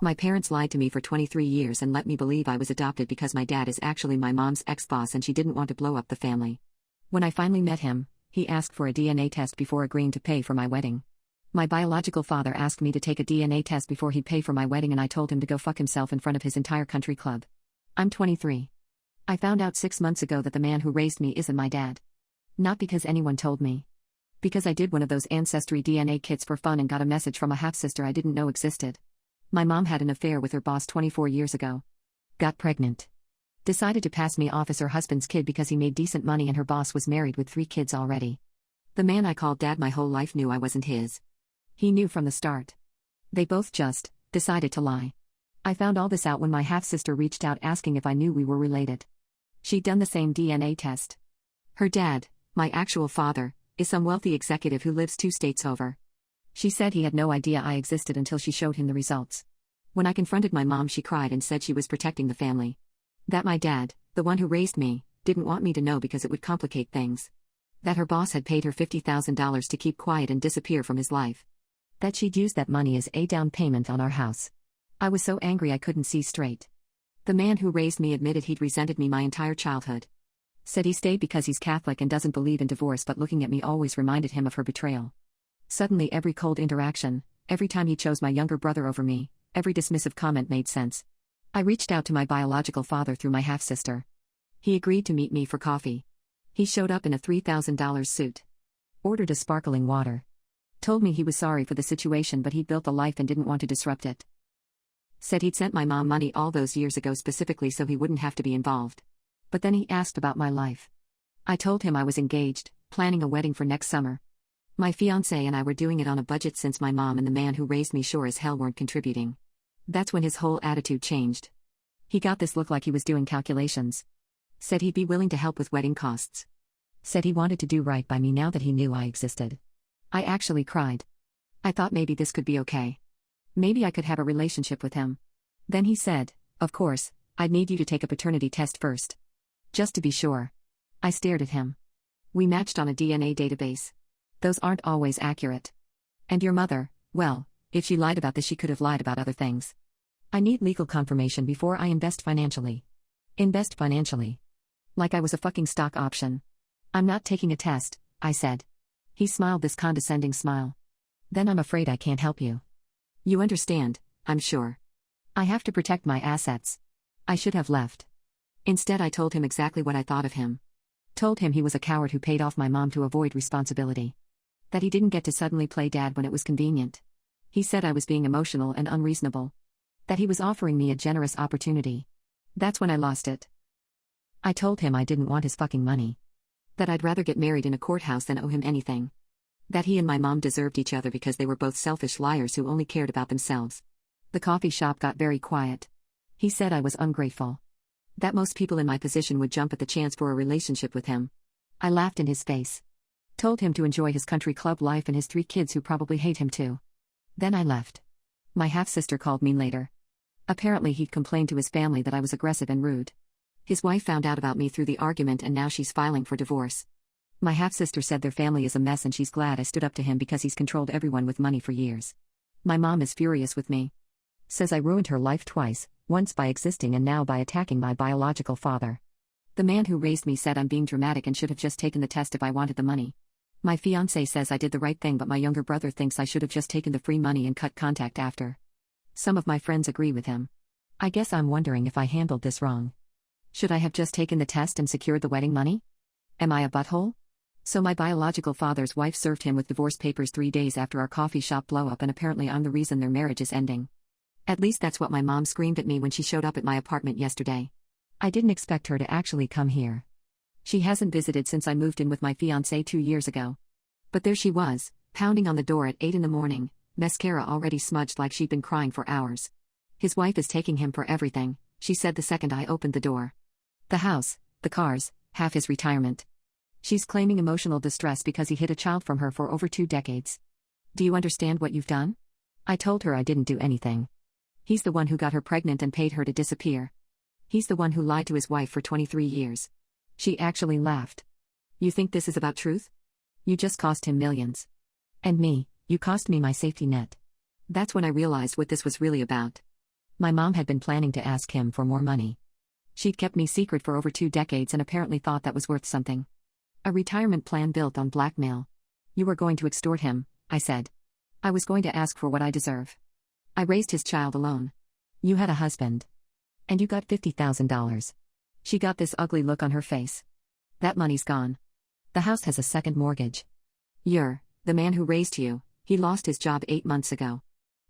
My parents lied to me for 23 years and let me believe I was adopted because my dad is actually my mom's ex-boss and she didn't want to blow up the family. When I finally met him, he asked for a DNA test before agreeing to pay for my wedding. My biological father asked me to take a DNA test before he'd pay for my wedding and I told him to go fuck himself in front of his entire country club. I'm 23. I found out 6 months ago that the man who raised me isn't my dad. Not because anyone told me. Because I did one of those ancestry DNA kits for fun and got a message from a half-sister I didn't know existed. My mom had an affair with her boss 24 years ago. Got pregnant. Decided to pass me off as her husband's kid because he made decent money and her boss was married with 3 kids already. The man I called dad my whole life knew I wasn't his. He knew from the start. They both just decided to lie. I found all this out when my half-sister reached out asking if I knew we were related. She'd done the same DNA test. Her dad, my actual father, is some wealthy executive who lives 2 states over. She said he had no idea I existed until she showed him the results. When I confronted my mom, she cried and said she was protecting the family. That my dad, the one who raised me, didn't want me to know because it would complicate things. That her boss had paid her $50,000 to keep quiet and disappear from his life. That she'd used that money as a down payment on our house. I was so angry I couldn't see straight. The man who raised me admitted he'd resented me my entire childhood. Said he stayed because he's Catholic and doesn't believe in divorce, but looking at me always reminded him of her betrayal. Suddenly every cold interaction, every time he chose my younger brother over me, every dismissive comment made sense. I reached out to my biological father through my half-sister. He agreed to meet me for coffee. He showed up in a $3,000 suit. Ordered a sparkling water. Told me he was sorry for the situation but he'd built a life and didn't want to disrupt it. Said he'd sent my mom money all those years ago specifically so he wouldn't have to be involved. But then he asked about my life. I told him I was engaged, planning a wedding for next summer. My fiancé and I were doing it on a budget since my mom and the man who raised me sure as hell weren't contributing. That's when his whole attitude changed. He got this look like he was doing calculations. Said he'd be willing to help with wedding costs. Said he wanted to do right by me now that he knew I existed. I actually cried. I thought maybe this could be okay. Maybe I could have a relationship with him. Then he said, of course, I'd need you to take a paternity test first. Just to be sure. I stared at him. We matched on a DNA database. Those aren't always accurate. And your mother, well, if she lied about this she could have lied about other things. I need legal confirmation before I invest financially. Invest financially. Like I was a fucking stock option. I'm not taking a test, I said. He smiled this condescending smile. Then I'm afraid I can't help you. You understand, I'm sure. I have to protect my assets. I should have left. Instead I told him exactly what I thought of him. Told him he was a coward who paid off my mom to avoid responsibility. That he didn't get to suddenly play dad when it was convenient. He said I was being emotional and unreasonable. That he was offering me a generous opportunity. That's when I lost it. I told him I didn't want his fucking money. That I'd rather get married in a courthouse than owe him anything. That he and my mom deserved each other because they were both selfish liars who only cared about themselves. The coffee shop got very quiet. He said I was ungrateful. That most people in my position would jump at the chance for a relationship with him. I laughed in his face. Told him to enjoy his country club life and his 3 kids who probably hate him too. Then I left. My half-sister called me later. Apparently he'd complained to his family that I was aggressive and rude. His wife found out about me through the argument and now she's filing for divorce. My half-sister said their family is a mess and she's glad I stood up to him because he's controlled everyone with money for years. My mom is furious with me. Says I ruined her life twice, once by existing and now by attacking my biological father. The man who raised me said I'm being dramatic and should have just taken the test if I wanted the money. My fiancé says I did the right thing but my younger brother thinks I should have just taken the free money and cut contact after. Some of my friends agree with him. I guess I'm wondering if I handled this wrong. Should I have just taken the test and secured the wedding money? Am I a butthole? So my biological father's wife served him with divorce papers 3 days after our coffee shop blow up and apparently I'm the reason their marriage is ending. At least that's what my mom screamed at me when she showed up at my apartment yesterday. I didn't expect her to actually come here. She hasn't visited since I moved in with my fiancé 2 years ago. But there she was, pounding on the door at 8 in the morning, mascara already smudged like she'd been crying for hours. His wife is taking him for everything, she said the second I opened the door. The house, the cars, half his retirement. She's claiming emotional distress because he hid a child from her for over 2 decades. Do you understand what you've done? I told her I didn't do anything. He's the one who got her pregnant and paid her to disappear. He's the one who lied to his wife for 23 years. She actually laughed. You think this is about truth? You just cost him millions. And me, you cost me my safety net. That's when I realized what this was really about. My mom had been planning to ask him for more money. She'd kept me secret for over 2 decades and apparently thought that was worth something. A retirement plan built on blackmail. You were going to extort him, I said. I was going to ask for what I deserve. I raised his child alone. You had a husband. And you got $50,000. She got this ugly look on her face. That money's gone. The house has a second mortgage. You're the man who raised you. He lost his job 8 months ago.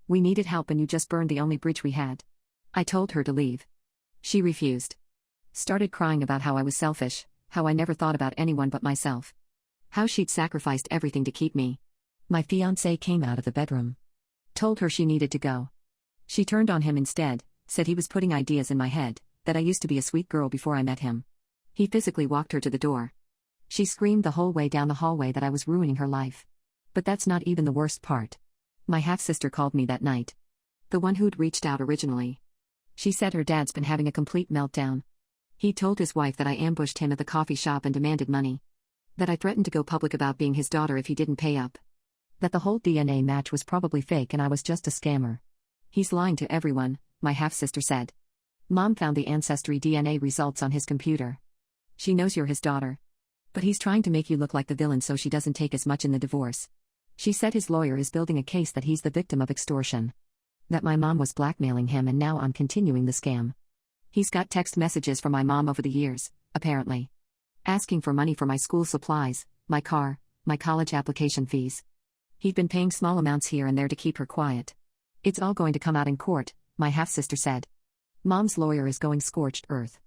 We needed help and you just burned the only bridge we had. I told her to leave. She refused. Started crying about how I was selfish, how I never thought about anyone but myself. How she'd sacrificed everything to keep me. My fiancé came out of the bedroom. Told her she needed to go. She turned on him instead, said he was putting ideas in my head, that I used to be a sweet girl before I met him. He physically walked her to the door. She screamed the whole way down the hallway that I was ruining her life. But that's not even the worst part. My half-sister called me that night. The one who'd reached out originally. She said her dad's been having a complete meltdown. He told his wife that I ambushed him at the coffee shop and demanded money. That I threatened to go public about being his daughter if he didn't pay up. That the whole DNA match was probably fake and I was just a scammer. He's lying to everyone, my half-sister said. Mom found the ancestry DNA results on his computer. She knows you're his daughter. But he's trying to make you look like the villain so she doesn't take as much in the divorce. She said his lawyer is building a case that he's the victim of extortion. That my mom was blackmailing him and now I'm continuing the scam. He's got text messages from my mom over the years, apparently. Asking for money for my school supplies, my car, my college application fees. He'd been paying small amounts here and there to keep her quiet. It's all going to come out in court, my half-sister said. Mom's lawyer is going scorched earth.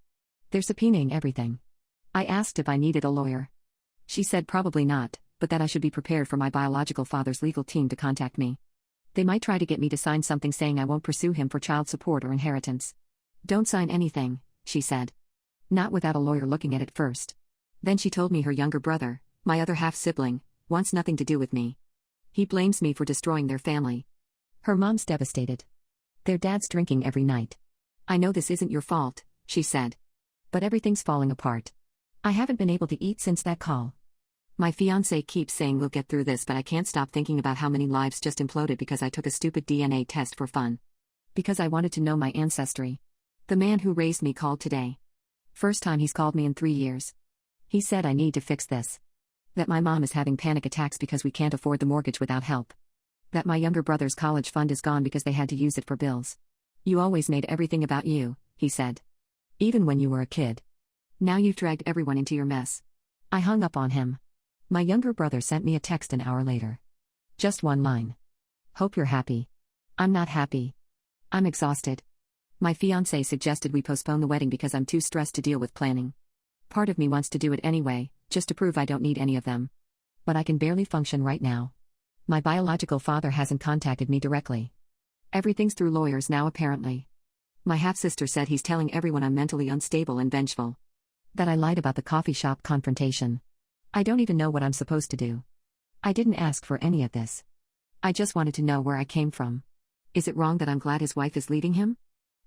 They're subpoenaing everything. I asked if I needed a lawyer. She said probably not, but that I should be prepared for my biological father's legal team to contact me. They might try to get me to sign something saying I won't pursue him for child support or inheritance. Don't sign anything, she said. Not without a lawyer looking at it first. Then she told me her younger brother, my other half-sibling, wants nothing to do with me. He blames me for destroying their family. Her mom's devastated. Their dad's drinking every night. I know this isn't your fault, she said. But everything's falling apart. I haven't been able to eat since that call. My fiancé keeps saying we'll get through this, but I can't stop thinking about how many lives just imploded because I took a stupid DNA test for fun. Because I wanted to know my ancestry. The man who raised me called today. First time he's called me in 3 years. He said I need to fix this. That my mom is having panic attacks because we can't afford the mortgage without help. That my younger brother's college fund is gone because they had to use it for bills. You always made everything about you, he said. Even when you were a kid. Now you've dragged everyone into your mess. I hung up on him. My younger brother sent me a text an hour later. Just one line. Hope you're happy. I'm not happy. I'm exhausted. My fiancé suggested we postpone the wedding because I'm too stressed to deal with planning. Part of me wants to do it anyway, just to prove I don't need any of them. But I can barely function right now. My biological father hasn't contacted me directly. Everything's through lawyers now apparently. My half-sister said he's telling everyone I'm mentally unstable and vengeful. That I lied about the coffee shop confrontation. I don't even know what I'm supposed to do. I didn't ask for any of this. I just wanted to know where I came from. Is it wrong that I'm glad his wife is leaving him?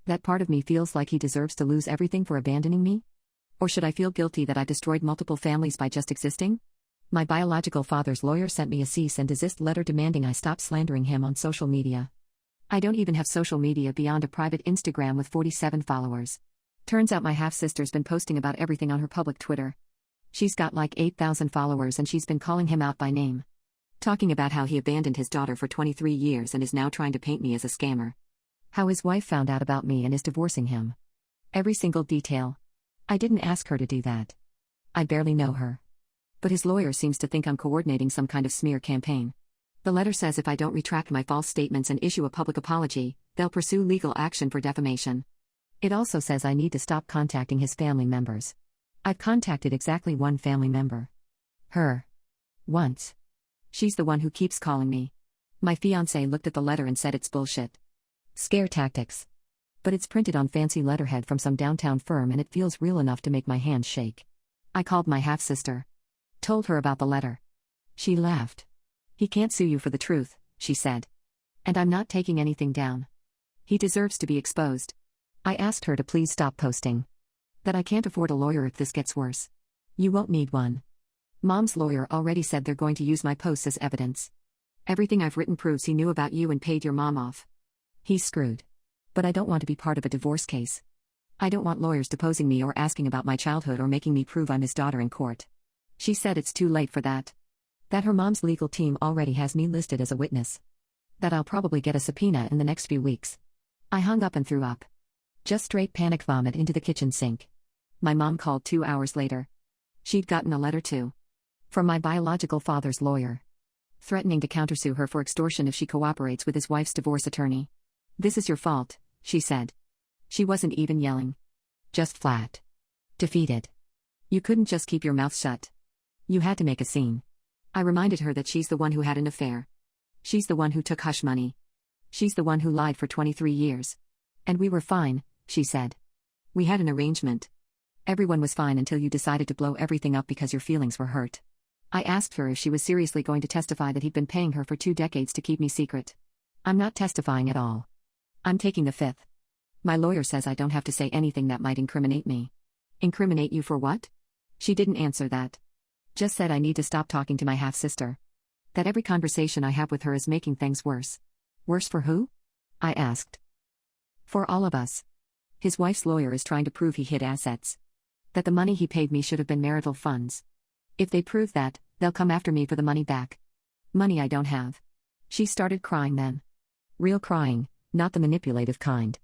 That part of me feels like he deserves to lose everything for abandoning me? Or should I feel guilty that I destroyed multiple families by just existing? My biological father's lawyer sent me a cease and desist letter demanding I stop slandering him on social media. I don't even have social media beyond a private Instagram with 47 followers. Turns out my half-sister's been posting about everything on her public Twitter. She's got like 8,000 followers and she's been calling him out by name. Talking about how he abandoned his daughter for 23 years and is now trying to paint me as a scammer. How his wife found out about me and is divorcing him. Every single detail. I didn't ask her to do that. I barely know her. But his lawyer seems to think I'm coordinating some kind of smear campaign. The letter says if I don't retract my false statements and issue a public apology, they'll pursue legal action for defamation. It also says I need to stop contacting his family members. I've contacted exactly one family member. Her. Once. She's the one who keeps calling me. My fiancé looked at the letter and said it's bullshit. Scare tactics. But it's printed on fancy letterhead from some downtown firm and it feels real enough to make my hands shake. I called my half-sister. Told her about the letter. She laughed. He can't sue you for the truth, she said. And I'm not taking anything down. He deserves to be exposed. I asked her to please stop posting. That I can't afford a lawyer if this gets worse. You won't need one. Mom's lawyer already said they're going to use my posts as evidence. Everything I've written proves he knew about you and paid your mom off. He's screwed. But I don't want to be part of a divorce case. I don't want lawyers deposing me or asking about my childhood or making me prove I'm his daughter in court. She said it's too late for that. That her mom's legal team already has me listed as a witness. That I'll probably get a subpoena in the next few weeks. I hung up and threw up. Just straight panic vomit into the kitchen sink. My mom called 2 hours later. She'd gotten a letter too. From my biological father's lawyer. Threatening to countersue her for extortion if she cooperates with his wife's divorce attorney. "This is your fault," she said. She wasn't even yelling. Just flat. Defeated. "You couldn't just keep your mouth shut. You had to make a scene." I reminded her that she's the one who had an affair. She's the one who took hush money. She's the one who lied for 23 years. "And we were fine," she said. "We had an arrangement. Everyone was fine until you decided to blow everything up because your feelings were hurt." I asked her if she was seriously going to testify that he'd been paying her for 2 decades to keep me secret. "I'm not testifying at all. I'm taking the 5th. My lawyer says I don't have to say anything that might incriminate me." "Incriminate you for what?" She didn't answer that. Just said I need to stop talking to my half-sister. That every conversation I have with her is making things worse. "Worse for who?" I asked. "For all of us. His wife's lawyer is trying to prove he hid assets. That the money he paid me should have been marital funds. If they prove that, they'll come after me for the money back. Money I don't have." She started crying then. Real crying, not the manipulative kind.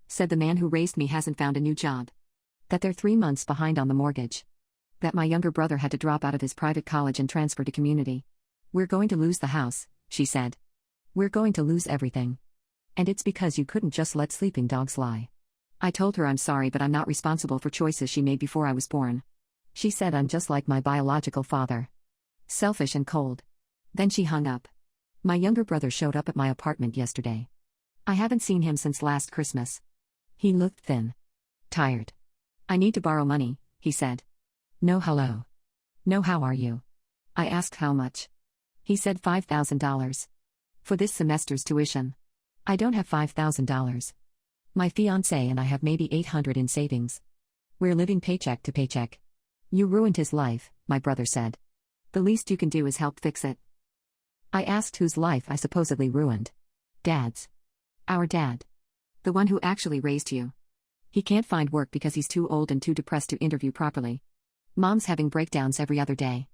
Said the man who raised me hasn't found a new job. That they're 3 months behind on the mortgage. That my younger brother had to drop out of his private college and transfer to community. "We're going to lose the house," she said. "We're going to lose everything. And it's because you couldn't just let sleeping dogs lie." I told her I'm sorry but I'm not responsible for choices she made before I was born. She said I'm just like my biological father. Selfish and cold. Then she hung up. My younger brother showed up at my apartment yesterday. I haven't seen him since last Christmas. He looked thin. Tired. "I need to borrow money," he said. "No hello. No how are you?" I asked how much. He said $5,000. "For this semester's tuition." I don't have $5,000. My fiancé and I have maybe $800 in savings. We're living paycheck to paycheck. "You ruined his life," my brother said. "The least you can do is help fix it." I asked whose life I supposedly ruined. "Dad's." "Our dad. The one who actually raised you. He can't find work because he's too old and too depressed to interview properly. Mom's having breakdowns every other day.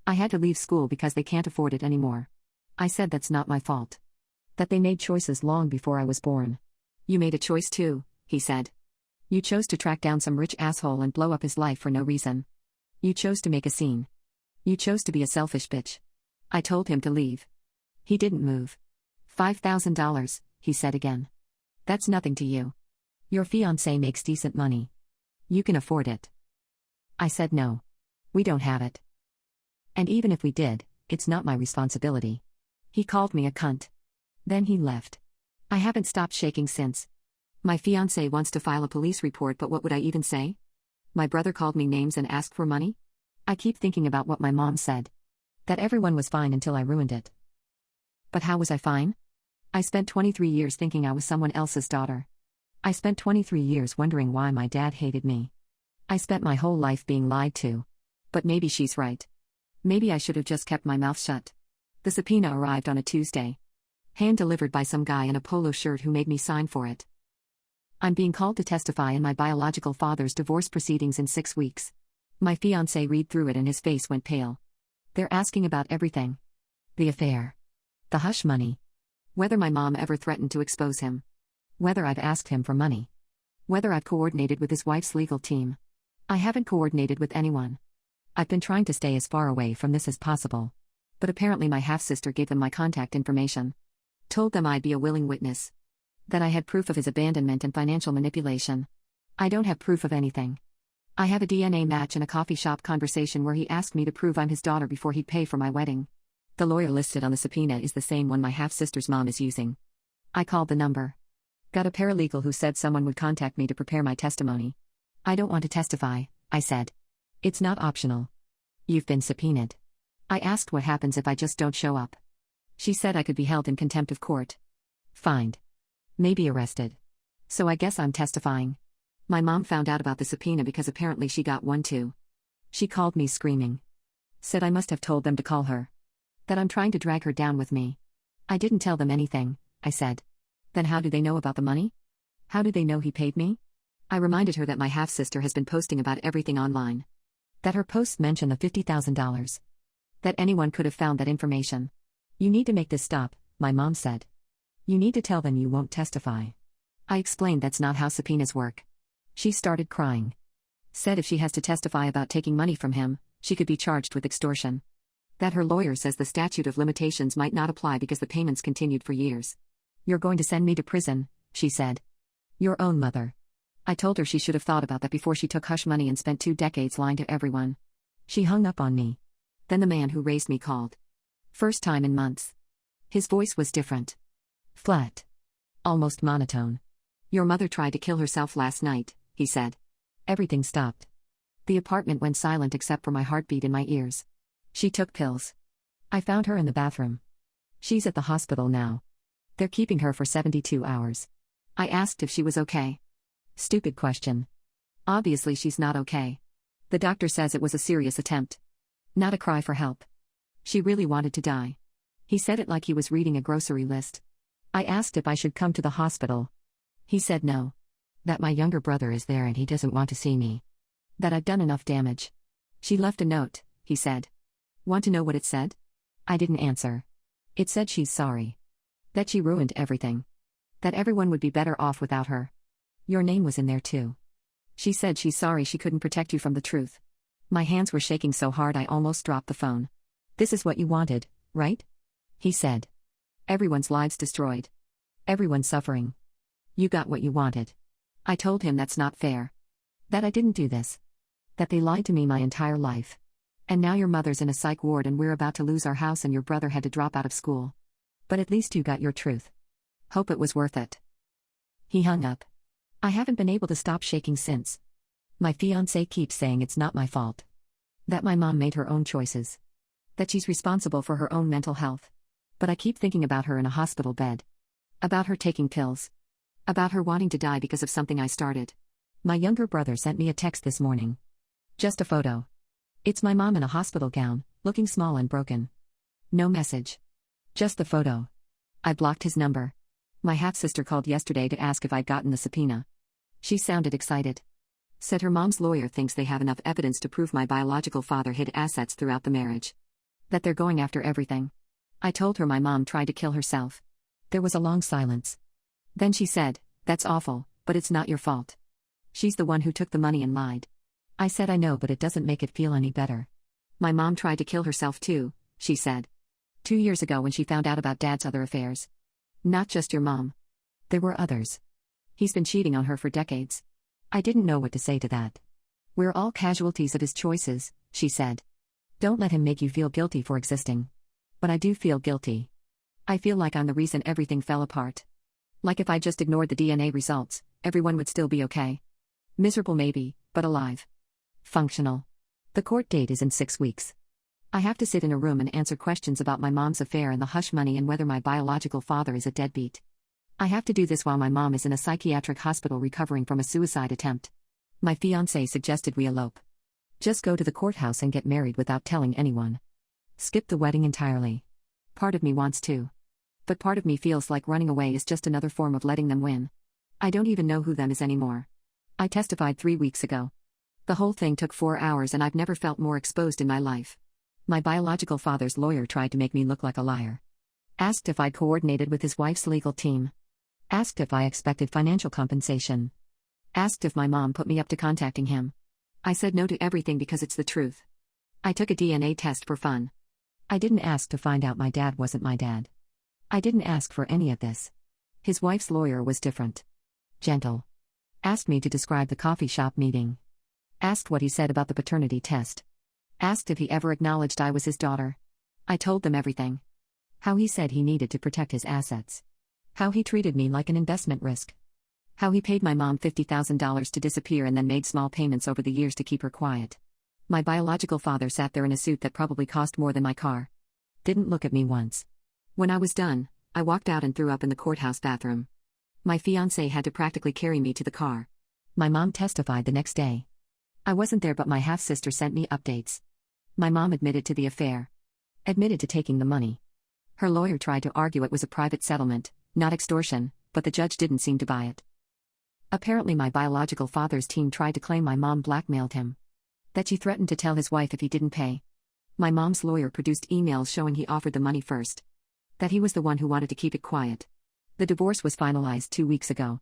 I had to leave school because they can't afford it anymore." I said that's not my fault. That they made choices long before I was born. "You made a choice too," he said. "You chose to track down some rich asshole and blow up his life for no reason. You chose to make a scene. You chose to be a selfish bitch." I told him to leave. He didn't move. $5,000, he said again. "That's nothing to you. Your fiancé makes decent money. You can afford it." I said no. We don't have it. And even if we did, it's not my responsibility. He called me a cunt. Then he left. I haven't stopped shaking since. My fiancé wants to file a police report, but what would I even say? My brother called me names and asked for money? I keep thinking about what my mom said. That everyone was fine until I ruined it. But how was I fine? I spent 23 years thinking I was someone else's daughter. I spent 23 years wondering why my dad hated me. I spent my whole life being lied to. But maybe she's right. Maybe I should have just kept my mouth shut. The subpoena arrived on a Tuesday. Hand-delivered by some guy in a polo shirt who made me sign for it. I'm being called to testify in my biological father's divorce proceedings in 6 weeks. My fiancé read through it and his face went pale. They're asking about everything. The affair. The hush money. Whether my mom ever threatened to expose him. Whether I've asked him for money. Whether I've coordinated with his wife's legal team. I haven't coordinated with anyone. I've been trying to stay as far away from this as possible. But apparently my half-sister gave them my contact information. Told them I'd be a willing witness. That I had proof of his abandonment and financial manipulation. I don't have proof of anything. I have a DNA match in a coffee shop conversation where he asked me to prove I'm his daughter before he'd pay for my wedding. The lawyer listed on the subpoena is the same one my half-sister's mom is using. I called the number. Got a paralegal who said someone would contact me to prepare my testimony. "I don't want to testify," I said. "It's not optional. You've been subpoenaed." I asked what happens if I just don't show up. She said I could be held in contempt of court. Fined. Maybe arrested. So I guess I'm testifying. My mom found out about the subpoena because apparently she got one too. She called me screaming. Said I must have told them to call her. That I'm trying to drag her down with me. I didn't tell them anything, I said. Then how do they know about the money? How do they know he paid me? I reminded her that my half-sister has been posting about everything online. That her posts mention the $50,000. That anyone could have found that information. You need to make this stop, my mom said. You need to tell them you won't testify. I explained that's not how subpoenas work. She started crying. Said if she has to testify about taking money from him, she could be charged with extortion. That her lawyer says the statute of limitations might not apply because the payments continued for years. You're going to send me to prison, she said. Your own mother. I told her she should have thought about that before she took hush money and spent 2 decades lying to everyone. She hung up on me. Then the man who raised me called. First time in months. His voice was different. Flat. Almost monotone. Your mother tried to kill herself last night, he said. Everything stopped. The apartment went silent except for my heartbeat in my ears. She took pills. I found her in the bathroom. She's at the hospital now. They're keeping her for 72 hours. I asked if she was okay. Stupid question. Obviously she's not okay. The doctor says it was a serious attempt. Not a cry for help. She really wanted to die. He said it like he was reading a grocery list. I asked if I should come to the hospital. He said no. That my younger brother is there and he doesn't want to see me. That I've done enough damage. She left a note, he said. Want to know what it said? I didn't answer. It said she's sorry. That she ruined everything. That everyone would be better off without her. Your name was in there too. She said she's sorry she couldn't protect you from the truth. My hands were shaking so hard I almost dropped the phone. This is what you wanted, right? He said. Everyone's lives destroyed. Everyone's suffering. You got what you wanted. I told him that's not fair. That I didn't do this. That they lied to me my entire life. And now your mother's in a psych ward and we're about to lose our house and your brother had to drop out of school. But at least you got your truth. Hope it was worth it. He hung up. I haven't been able to stop shaking since. My fiancé keeps saying it's not my fault. That my mom made her own choices. That she's responsible for her own mental health. But I keep thinking about her in a hospital bed. About her taking pills. About her wanting to die because of something I started. My younger brother sent me a text this morning. Just a photo. It's my mom in a hospital gown, looking small and broken. No message. Just the photo. I blocked his number. My half-sister called yesterday to ask if I'd gotten the subpoena. She sounded excited. Said her mom's lawyer thinks they have enough evidence to prove my biological father hid assets throughout the marriage. That they're going after everything. I told her my mom tried to kill herself. There was a long silence. Then she said, "That's awful, but it's not your fault. She's the one who took the money and lied." I said I know, but it doesn't make it feel any better. My mom tried to kill herself too, she said. 2 years ago when she found out about Dad's other affairs. Not just your mom. There were others. He's been cheating on her for decades. I didn't know what to say to that. We're all casualties of his choices, she said. Don't let him make you feel guilty for existing. But I do feel guilty. I feel like I'm the reason everything fell apart. Like if I just ignored the DNA results, everyone would still be okay. Miserable maybe, but alive. Functional. The court date is in 6 weeks. I have to sit in a room and answer questions about my mom's affair and the hush money and whether my biological father is a deadbeat. I have to do this while my mom is in a psychiatric hospital recovering from a suicide attempt. My fiancé suggested we elope. Just go to the courthouse and get married without telling anyone. Skip the wedding entirely. Part of me wants to. But part of me feels like running away is just another form of letting them win. I don't even know who them is anymore. I testified 3 weeks ago. The whole thing took 4 hours and I've never felt more exposed in my life. My biological father's lawyer tried to make me look like a liar. Asked if I'd coordinated with his wife's legal team. Asked if I expected financial compensation. Asked if my mom put me up to contacting him. I said no to everything because it's the truth. I took a DNA test for fun. I didn't ask to find out my dad wasn't my dad. I didn't ask for any of this. His wife's lawyer was different. Gentle. Asked me to describe the coffee shop meeting. Asked what he said about the paternity test. Asked if he ever acknowledged I was his daughter. I told them everything. How he said he needed to protect his assets. How he treated me like an investment risk. How he paid my mom $50,000 to disappear and then made small payments over the years to keep her quiet. My biological father sat there in a suit that probably cost more than my car. Didn't look at me once. When I was done, I walked out and threw up in the courthouse bathroom. My fiancé had to practically carry me to the car. My mom testified the next day. I wasn't there, but my half-sister sent me updates. My mom admitted to the affair. Admitted to taking the money. Her lawyer tried to argue it was a private settlement, not extortion, but the judge didn't seem to buy it. Apparently, my biological father's team tried to claim my mom blackmailed him. That she threatened to tell his wife if he didn't pay. My mom's lawyer produced emails showing he offered the money first. That he was the one who wanted to keep it quiet. The divorce was finalized 2 weeks ago.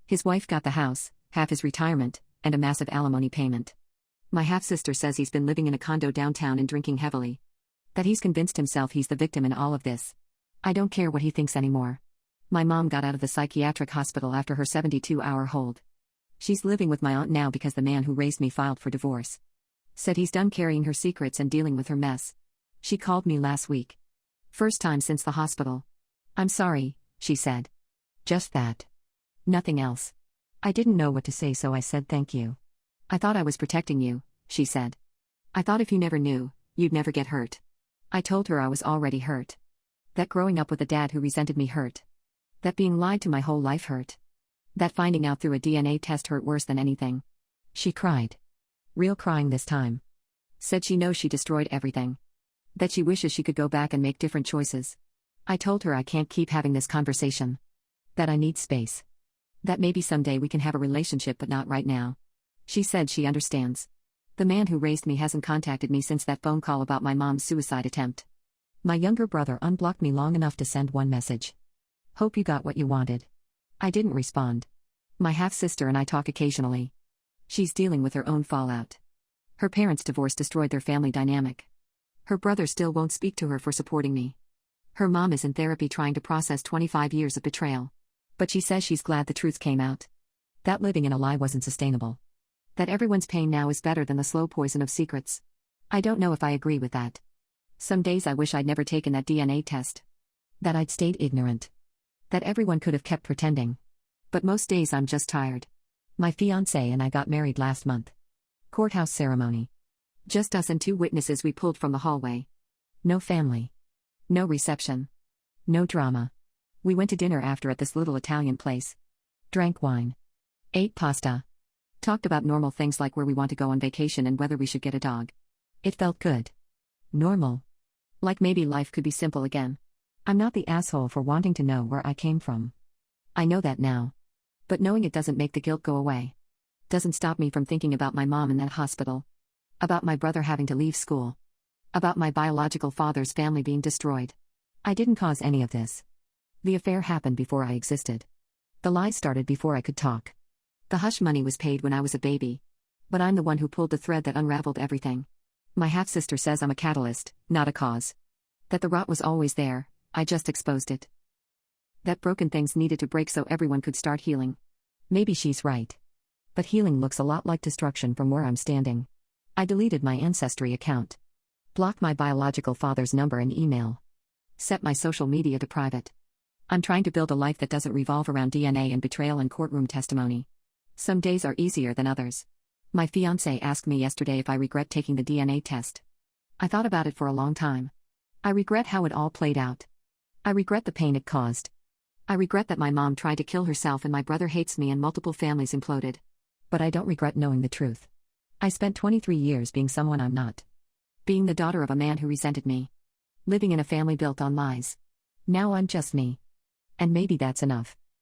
His wife got the house, half his retirement, and a massive alimony payment. My half-sister says he's been living in a condo downtown and drinking heavily. That he's convinced himself he's the victim in all of this. I don't care what he thinks anymore. My mom got out of the psychiatric hospital after her 72-hour hold. She's living with my aunt now because the man who raised me filed for divorce. Said he's done carrying her secrets and dealing with her mess. She called me last week. First time since the hospital. I'm sorry, she said. Just that. Nothing else. I didn't know what to say, so I said thank you. I thought I was protecting you, she said. I thought if you never knew, you'd never get hurt. I told her I was already hurt. That growing up with a dad who resented me hurt. That being lied to my whole life hurt. That finding out through a DNA test hurt worse than anything. She cried. Real crying this time. Said she knows she destroyed everything. That she wishes she could go back and make different choices. I told her I can't keep having this conversation. That I need space. That maybe someday we can have a relationship, but not right now. She said she understands. The man who raised me hasn't contacted me since that phone call about my mom's suicide attempt. My younger brother unblocked me long enough to send one message. Hope you got what you wanted. I didn't respond. My half-sister and I talk occasionally. She's dealing with her own fallout. Her parents' divorce destroyed their family dynamic. Her brother still won't speak to her for supporting me. Her mom is in therapy trying to process 25 years of betrayal. But she says she's glad the truth came out. That living in a lie wasn't sustainable. That everyone's pain now is better than the slow poison of secrets. I don't know if I agree with that. Some days I wish I'd never taken that DNA test. That I'd stayed ignorant. That everyone could have kept pretending. But most days I'm just tired. My fiancé and I got married last month. Courthouse ceremony. Just us and 2 witnesses we pulled from the hallway. No family. No reception. No drama. We went to dinner after at this little Italian place. Drank wine. Ate pasta. Talked about normal things like where we want to go on vacation and whether we should get a dog. It felt good. Normal. Like maybe life could be simple again. I'm not the asshole for wanting to know where I came from. I know that now. But knowing it doesn't make the guilt go away. Doesn't stop me from thinking about my mom in that hospital. About my brother having to leave school. About my biological father's family being destroyed. I didn't cause any of this. The affair happened before I existed. The lies started before I could talk. The hush money was paid when I was a baby. But I'm the one who pulled the thread that unraveled everything. My half-sister says I'm a catalyst, not a cause. That the rot was always there, I just exposed it. That broken things needed to break so everyone could start healing. Maybe she's right. But healing looks a lot like destruction from where I'm standing. I deleted my Ancestry account. Blocked my biological father's number and email. Set my social media to private. I'm trying to build a life that doesn't revolve around DNA and betrayal and courtroom testimony. Some days are easier than others. My fiancé asked me yesterday if I regret taking the DNA test. I thought about it for a long time. I regret how it all played out. I regret the pain it caused. I regret that my mom tried to kill herself and my brother hates me and multiple families imploded. But I don't regret knowing the truth. I spent 23 years being someone I'm not. Being the daughter of a man who resented me. Living in a family built on lies. Now I'm just me. And maybe that's enough.